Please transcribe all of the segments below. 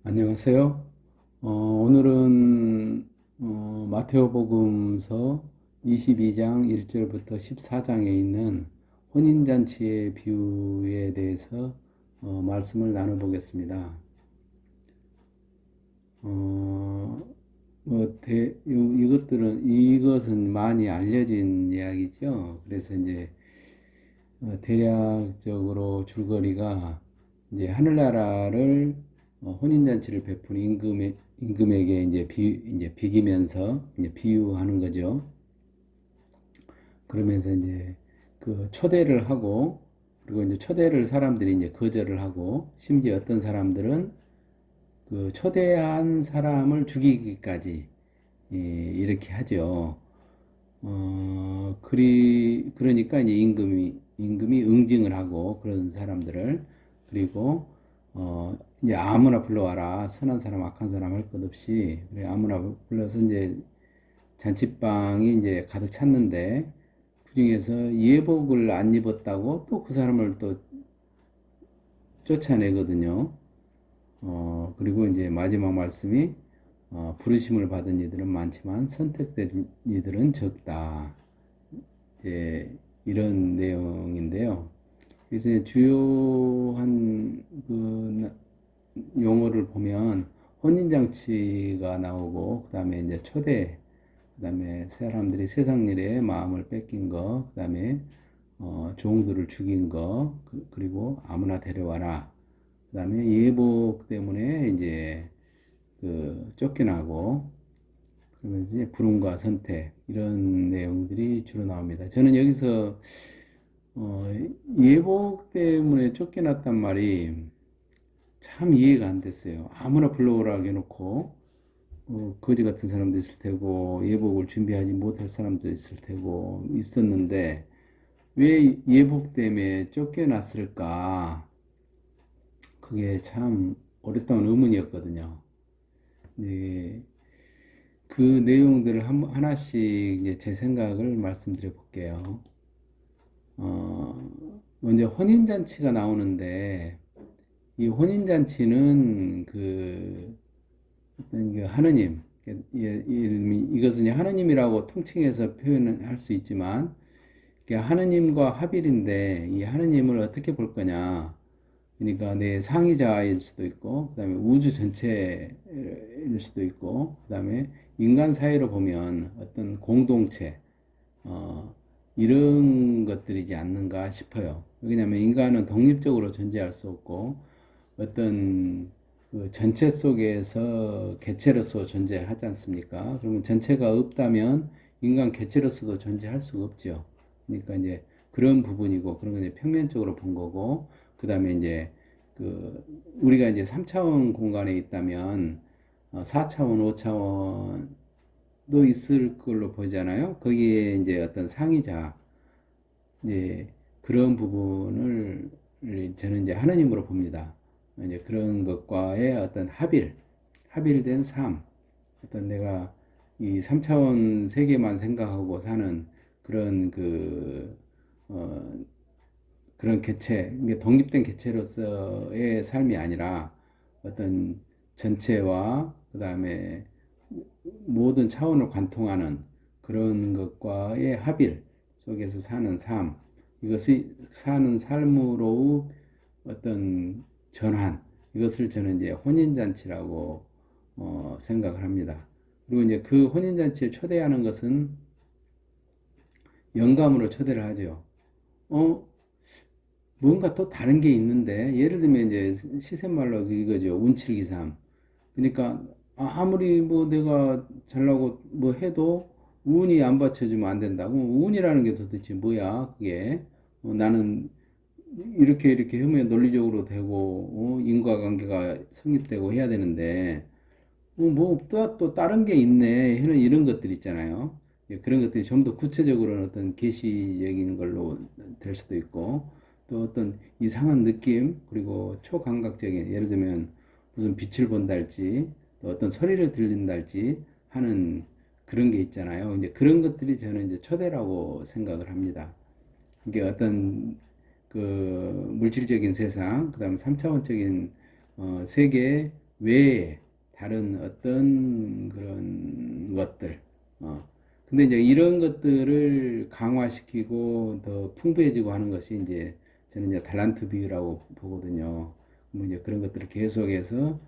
안녕하세요. 오늘은 마테오복음서 22장 1절부터 14장에 있는 혼인잔치의 비유에 대해서 말씀을 나눠보겠습니다. 어, 이것은 많이 알려진 이야기죠. 그래서 이제 대략적으로 줄거리가 이제 하늘나라를 혼인잔치를 베푼 임금에게 이제 비기면서 이제 비유하는 거죠. 그러면서 이제 그 초대를 하고, 그리고 이제 초대를 사람들이 이제 거절을 하고, 심지어 어떤 사람들은 그 초대한 사람을 죽이기까지 이렇게 하죠. 그러니까 이제 임금이 응징을 하고 그런 사람들을, 그리고, 이제 아무나 불러와라. 선한 사람, 악한 사람 할 것 없이. 그래, 아무나 불러서 이제 잔치방이 이제 가득 찼는데, 그 중에서 예복을 안 입었다고 또 그 사람을 또 쫓아내거든요. 그리고 이제 마지막 말씀이, 부르심을 받은 이들은 많지만 선택된 이들은 적다. 예, 이런 내용인데요. 그래서 이제 주요한 그 용어를 보면 혼인잔치가 나오고, 그 다음에 이제 초대, 그 다음에 사람들이 세상 일에 마음을 뺏긴 거, 그 다음에 종들을 죽인 거, 그리고 아무나 데려와라. 그 다음에 예복 때문에 이제 그 쫓겨나고, 그러면서 이제 불운과 선택 이런 내용들이 주로 나옵니다. 저는 여기서 어, 예복 때문에 쫓겨났단 말이 참 이해가 안 됐어요. 아무나 불러오라 해놓고 거지 같은 사람도 있을 테고 예복을 준비하지 못할 사람도 있을 테고 있었는데 왜 예복 때문에 쫓겨났을까? 그게 참 오랫동안 의문이었거든요. 네, 그 내용들을 하나씩 이제 제 생각을 말씀드려 볼게요. 먼저 혼인잔치가 나오는데, 이 혼인잔치는 어떤 그 하느님, 이것은 하느님이라고 통칭해서 표현을 할 수 있지만, 하느님과 합일인데, 이 하느님을 어떻게 볼 거냐. 그러니까 내 상위자일 수도 있고, 그 다음에 우주 전체일 수도 있고, 그 다음에 인간 사회로 보면 어떤 공동체, 어, 이런 것들이지 않는가 싶어요. 왜냐하면 인간은 독립적으로 존재할 수 없고 어떤 그 전체 속에서 개체로서 존재하지 않습니까? 그러면 전체가 없다면 인간 개체로서도 존재할 수가 없죠. 그러니까 이제 그런 부분이고 그런 건 이제 평면적으로 본 거고 그 다음에 이제 그 우리가 이제 3차원 공간에 있다면 4차원, 5차원 도 있을 걸로 보잖아요. 거기에 이제 어떤 상이자, 이제 그런 부분을 저는 이제 하나님으로 봅니다. 이제 그런 것과의 어떤 합일된 삶, 어떤 내가 이 3차원 세계만 생각하고 사는 그런 어, 그런 개체, 이게 독립된 개체로서의 삶이 아니라 어떤 전체와 그 다음에 모든 차원을 관통하는 그런 것과의 합일 속에서 사는 삶, 이것이 사는 삶으로 어떤 전환, 이것을 저는 이제 혼인잔치라고 생각을 합니다. 그리고 이제 그 혼인잔치에 초대하는 것은 영감으로 초대를 하죠. 어, 뭔가 또 다른 게 있는데, 예를 들면 이제 시샘말로 이거죠. 운칠기삼. 그러니까 아무리 뭐 내가 잘나고 뭐 해도 운이 안 받쳐주면 안 된다고. 운이라는 게 도대체 뭐야? 그게 나는 이렇게 이렇게 하면 논리적으로 되고 인과관계가 성립되고 해야 되는데 뭐또 다른 게 있네 하는 이런 것들 있잖아요. 예, 그런 것들이 좀 더 구체적으로는 어떤 계시적인 걸로 될 수도 있고 또 어떤 이상한 느낌 그리고 초감각적인 예를 들면 무슨 빛을 본달지 또 어떤 소리를 들린달지 하는 그런 게 있잖아요. 이제 그런 것들이 저는 이제 초대라고 생각을 합니다. 이게 어떤 그 물질적인 세상, 그다음에 3차원적인 세계 외에 다른 어떤 그런 것들, 근데 이제 이런 것들을 강화시키고 더 풍부해지고 하는 것이 이제 저는 이제 달란트 비유라고 보거든요. 뭐 이제 그런 것들을 계속해서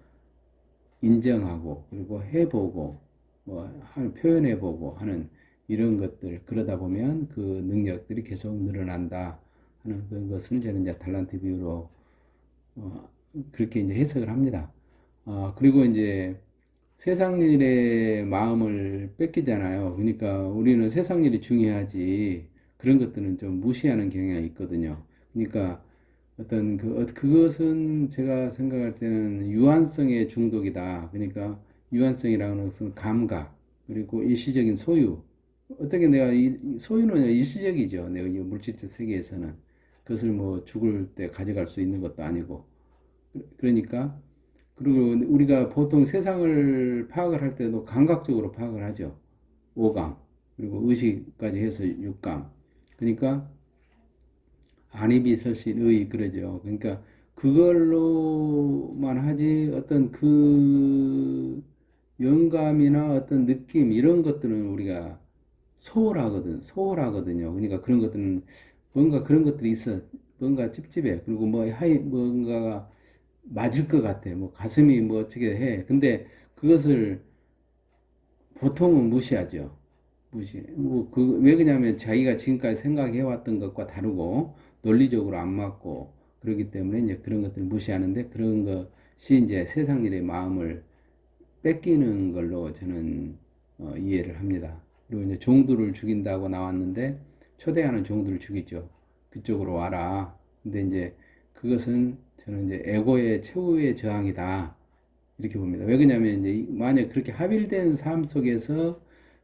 인정하고 그리고 해보고 뭐 표현해보고 하는 이런 것들 그러다 보면 그 능력들이 계속 늘어난다 하는 그런 것을 저는 이제 달란트 비유로 어, 그렇게 이제 해석을 합니다. 그리고 이제 세상 일에 마음을 뺏기잖아요. 그러니까 우리는 세상 일이 중요하지 그런 것들은 좀 무시하는 경향이 있거든요. 그러니까 그것은 제가 생각할 때는 유한성의 중독이다. 그러니까 유한성이라는 것은 감각 그리고 일시적인 소유. 어떻게 내가 소유는 일시적이죠. 내가 이 물질적 세계에서는 그것을 뭐 죽을 때 가져갈 수 있는 것도 아니고 그러니까 그리고 우리가 보통 세상을 파악을 할 때도 감각적으로 파악을 하죠. 오감, 그리고 의식까지 해서 육감. 그러니까 안이비설신의 그러죠. 그러니까 그걸로만 하지 어떤 그 영감이나 어떤 느낌 이런 것들은 우리가 소홀하거든요. 그러니까 그런 것들은 뭔가 그런 것들이 있어. 뭔가 찝찝해. 그리고 뭐 뭔가가 맞을 것 같아. 뭐 가슴이 뭐 어떻게 해. 근데 그것을 보통은 무시하죠. 왜 그러냐면 자기가 지금까지 생각해왔던 것과 다르고 논리적으로 안 맞고 그렇기 때문에 이제 그런 것들을 무시하는데 그런 것이 이제 세상 일의 마음을 뺏기는 걸로 저는 이해를 합니다. 그리고 이제 종들을 죽인다고 나왔는데 초대하는 종들을 죽이죠. 그쪽으로 와라. 근데 이제 그것은 저는 이제 에고의 최후의 저항이다. 이렇게 봅니다. 왜 그러냐면 이제 만약 그렇게 합일된 삶 속에서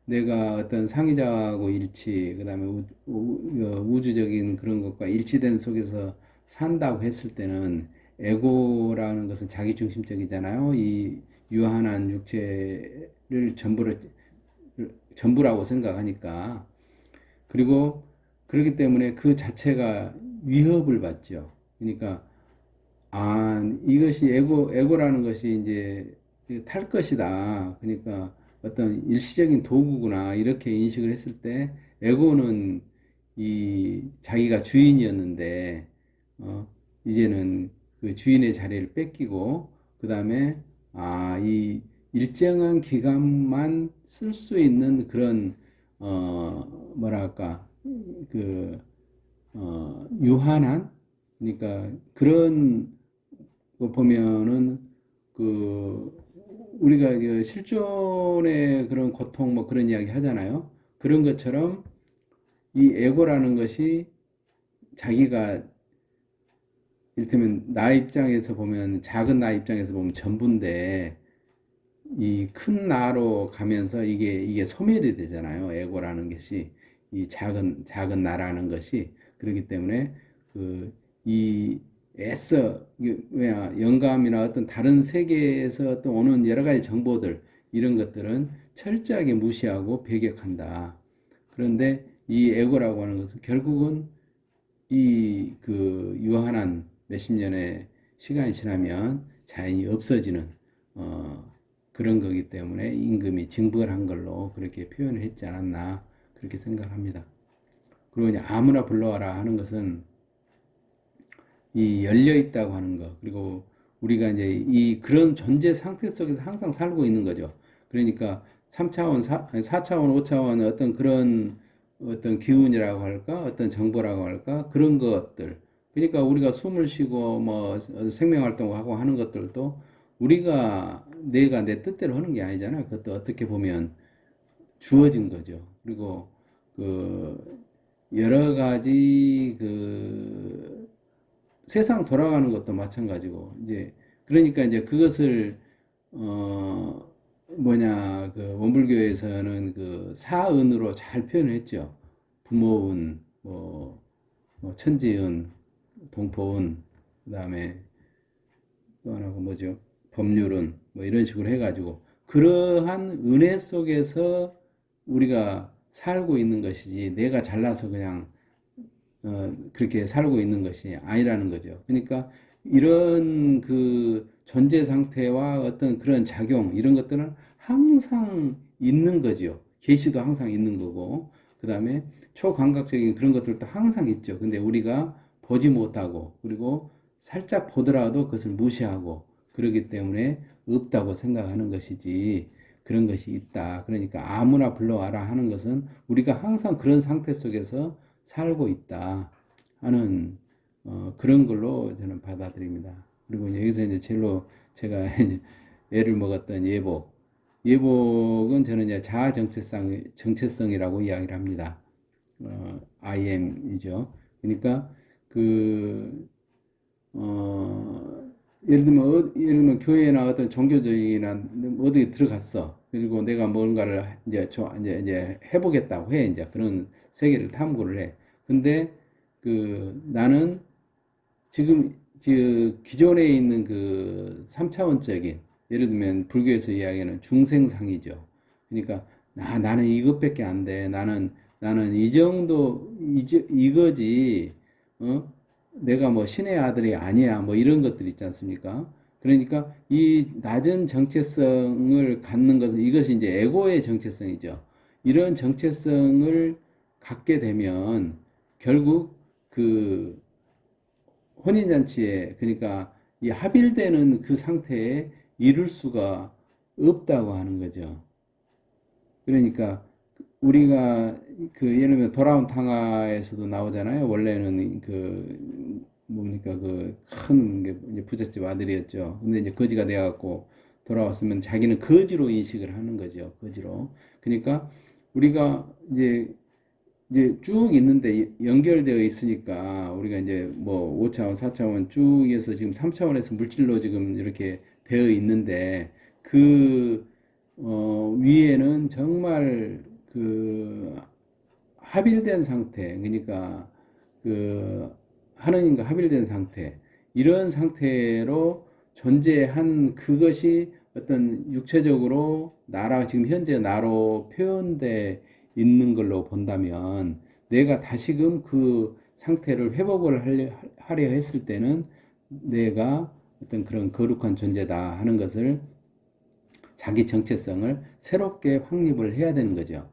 내가 어떤 상의자하고 일치, 그다음에 우주적인 그런 것과 일치된 속에서 산다고 했을 때는 에고라는 것은 자기중심적이잖아요. 이 유한한 육체를 전부라고 생각하니까. 그리고 그렇기 때문에 그 자체가 위협을 받죠. 그러니까 이것이 에고라는 것이 이제 탈 것이다. 그러니까 어떤 일시적인 도구구나. 이렇게 인식을 했을 때, 에고는 이 자기가 주인이었는데, 어, 이제는 그 주인의 자리를 뺏기고, 그 다음에, 이 일정한 기간만 쓸 수 있는 그런, 뭐랄까, 그, 유한한, 그러니까 그런 거 보면은 그 우리가 그 실존의 그런 고통 뭐 그런 이야기 하잖아요. 그런 것처럼 이 에고라는 것이 자기가 이를테면 나 입장에서 보면 작은 나 입장에서 보면 전부인데 이 큰 나로 가면서 이게 소멸이 되잖아요. 에고라는 것이 이 작은 나라는 것이 그렇기 때문에 이 애써 뭐야 영감이나 어떤 다른 세계에서 어떤 오는 여러 가지 정보들 이런 것들은 철저하게 무시하고 배격한다. 그런데 이 에고라고 하는 것은 결국은 이 그 유한한 몇십 년의 시간이 지나면 자연히 없어지는 어, 그런 거기 때문에 임금이 징벌한 걸로 그렇게 표현을 했지 않았나 그렇게 생각합니다. 그리고 이제 아무나 불러와라 하는 것은 이 열려 있다고 하는 거 그리고 우리가 이제 이 그런 존재 상태 속에서 항상 살고 있는 거죠. 그러니까 3차원, 4차원, 5차원 어떤 그런 어떤 기운이라고 할까? 어떤 정보라고 할까? 그런 것들. 그러니까 우리가 숨을 쉬고 뭐 생명 활동하고 하는 것들도 우리가 내가 내 뜻대로 하는 게 아니잖아. 그것도 어떻게 보면 주어진 거죠. 그리고 그 여러 가지 그 세상 돌아가는 것도 마찬가지고 이제 그러니까 이제 그것을 어 그 원불교에서는 그 사은으로 잘 표현했죠. 부모은 뭐 천지은, 동포은, 그다음에 또 하나가 뭐죠? 법률은 뭐 이런 식으로 해가지고 그러한 은혜 속에서 우리가 살고 있는 것이지 내가 잘나서 그냥 그렇게 살고 있는 것이 아니라는 거죠. 그러니까 이런 그 존재 상태와 어떤 그런 작용 이런 것들은 항상 있는 거죠. 계시도 항상 있는 거고 그 다음에 초감각적인 그런 것들도 항상 있죠. 근데 우리가 보지 못하고 그리고 살짝 보더라도 그것을 무시하고 그러기 때문에 없다고 생각하는 것이지 그런 것이 있다. 그러니까 아무나 불러와라 하는 것은 우리가 항상 그런 상태 속에서 살고 있다 하는 그런 걸로 저는 받아들입니다. 그리고 여기서 이제 제일로 제가 애를 먹었던 예복. 예복은 저는 이제 자아 정체성이라고 이야기를 합니다. I am이죠. 그러니까 그 예를 들면 교회나 어떤 종교적이나 어디 들어갔어. 그리고 내가 뭔가를 이제 해보겠다고 해. 이제 그런 세계를 탐구를 해. 근데 나는 지금 기존에 있는 그 3차원적인 예를 들면 불교에서 이야기하는 중생상이죠. 그러니까 나는 이것밖에 안 돼. 나는 이 정도 이거지. 어? 내가 뭐 신의 아들이 아니야. 뭐 이런 것들 있지 않습니까? 그러니까 이 낮은 정체성을 갖는 것은 이것이 이제 에고의 정체성이죠. 이런 정체성을 갖게 되면 결국 그 혼인잔치에 그러니까 이 합일되는 그 상태에 이룰 수가 없다고 하는 거죠. 그러니까 우리가 예를 들면 돌아온 탕화에서도 나오잖아요. 원래는 뭡니까 그 큰 부잣집 아들이었죠. 근데 이제 거지가 되어갖고 돌아왔으면 자기는 거지로 인식을 하는 거죠. 거지로. 그러니까 우리가 이제 쭉 있는데 연결되어 있으니까 우리가 이제 뭐 5차원, 4차원 쭉 해서 지금 3차원에서 물질로 지금 이렇게 되어 있는데 위에는 정말 합일된 상태, 그러니까 그 하느님과 합일된 상태, 이런 상태로 존재한 그것이 어떤 육체적으로 지금 현재 나로 표현돼 있는 걸로 본다면 내가 다시금 그 상태를 회복을 하려 했을 때는 내가 어떤 그런 거룩한 존재다 하는 것을 자기 정체성을 새롭게 확립을 해야 되는 거죠.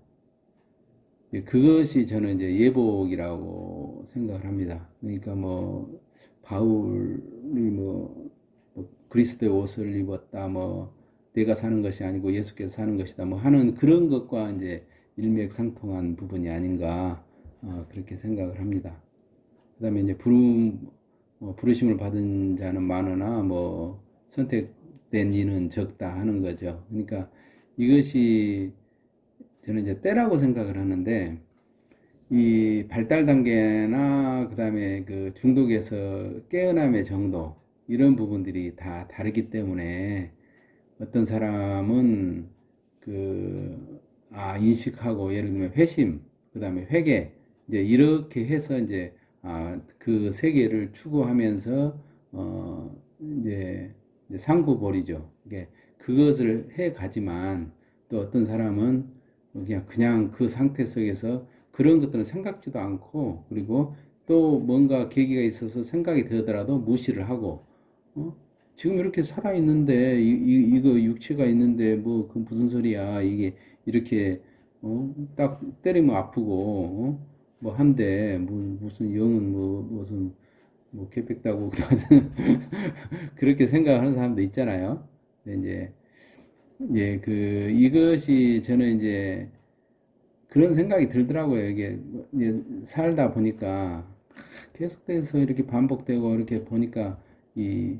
그것이 저는 이제 예복이라고 생각을 합니다. 그러니까 뭐 바울이 뭐 그리스도의 옷을 입었다, 뭐 내가 사는 것이 아니고 예수께서 사는 것이다, 뭐 하는 그런 것과 이제 일맥상통한 부분이 아닌가 그렇게 생각을 합니다. 그다음에 이제 부르심을 받은 자는 많으나 뭐 선택된 이는 적다 하는 거죠. 그러니까 이것이 저는 이제 때라고 생각을 하는데 이 발달 단계나 그다음에 그 중독에서 깨어남의 정도 이런 부분들이 다 다르기 때문에 어떤 사람은 인식하고 예를 들면 회심, 그다음에 회개 이제 이렇게 해서 이제 그 세계를 추구하면서 이제 상구보리죠. 이게 그것을 해 가지만 또 어떤 사람은 그냥 그 상태 속에서 그런 것들은 생각지도 않고 그리고 또 뭔가 계기가 있어서 생각이 되더라도 무시를 하고 어? 지금 이렇게 살아 있는데 이거 육체가 있는데 뭐 그 무슨 소리야 이게 이렇게 딱 때리면 아프고 뭐 한데 무슨 영은 뭐 무슨 뭐 개백다고 그렇게 생각하는 사람도 있잖아요. 근데 이제 이것이 저는 이제 그런 생각이 들더라고요. 이게 이제 살다 보니까 계속해서 이렇게 반복되고 이렇게 보니까 이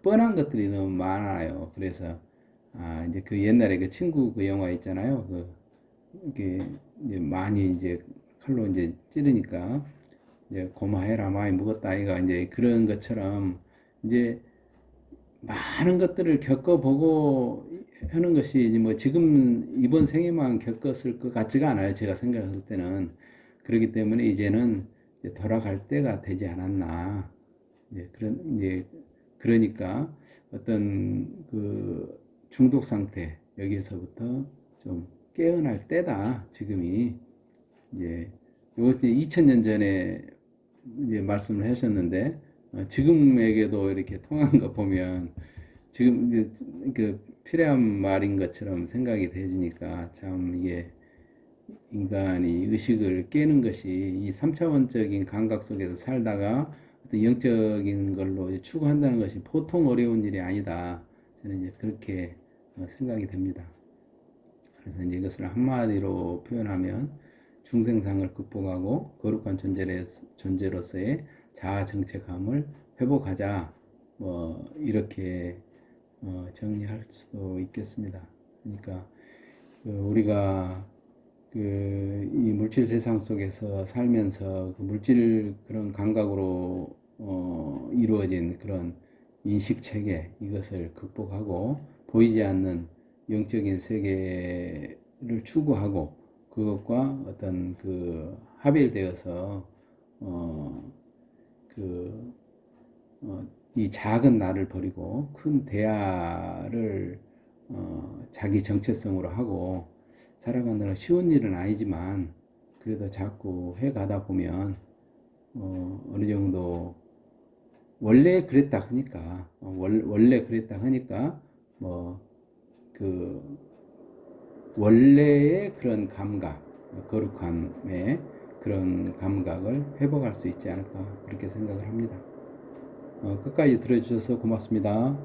뻔한 것들이 너무 많아요. 그래서 이제 그 옛날에 그 친구 그 영화 있잖아요. 이게 이제 많이 이제 칼로 이제 찌르니까 이제 고마해라 많이 묵었다 아이가 이제 그런 것처럼 이제 많은 것들을 겪어보고 하는 것이 뭐 지금 이번 생에만 겪었을 것 같지가 않아요. 제가 생각할 때는. 그렇기 때문에 이제는 이제 돌아갈 때가 되지 않았나. 이제 그러니까 어떤 그 중독 상태 여기에서부터 좀 깨어날 때다. 지금이 이제 이것이 2000년 전에 이제 말씀을 하셨는데 지금에게도 이렇게 통한 거 보면 지금 이제 그 필요한 말인 것처럼 생각이 되지니까 참 이게 인간이 의식을 깨는 것이 이 3차원적인 감각 속에서 살다가 어떤 영적인 걸로 추구한다는 것이 보통 어려운 일이 아니다. 저는 이제 그렇게 생각이 됩니다. 그래서 이제 이것을 한마디로 표현하면 중생상을 극복하고 거룩한 존재로서의 자아 정체감을 회복하자. 뭐 이렇게 정리할 수도 있겠습니다. 그러니까 우리가 이 물질 세상 속에서 살면서 그 물질 그런 감각으로 이루어진 그런 인식 체계 이것을 극복하고 보이지 않는 영적인 세계를 추구하고 그것과 어떤 합일되어서 어, 그, 이 작은 나를 버리고 큰 대야를 자기 정체성으로 하고 살아가느라 쉬운 일은 아니지만 그래도 자꾸 해가다 보면 어느 정도 원래 그랬다 하니까 원래 그랬다 하니까 뭐 그 원래의 그런 감각 거룩함의 그런 감각을 회복할 수 있지 않을까 그렇게 생각을 합니다. 끝까지 들어주셔서 고맙습니다.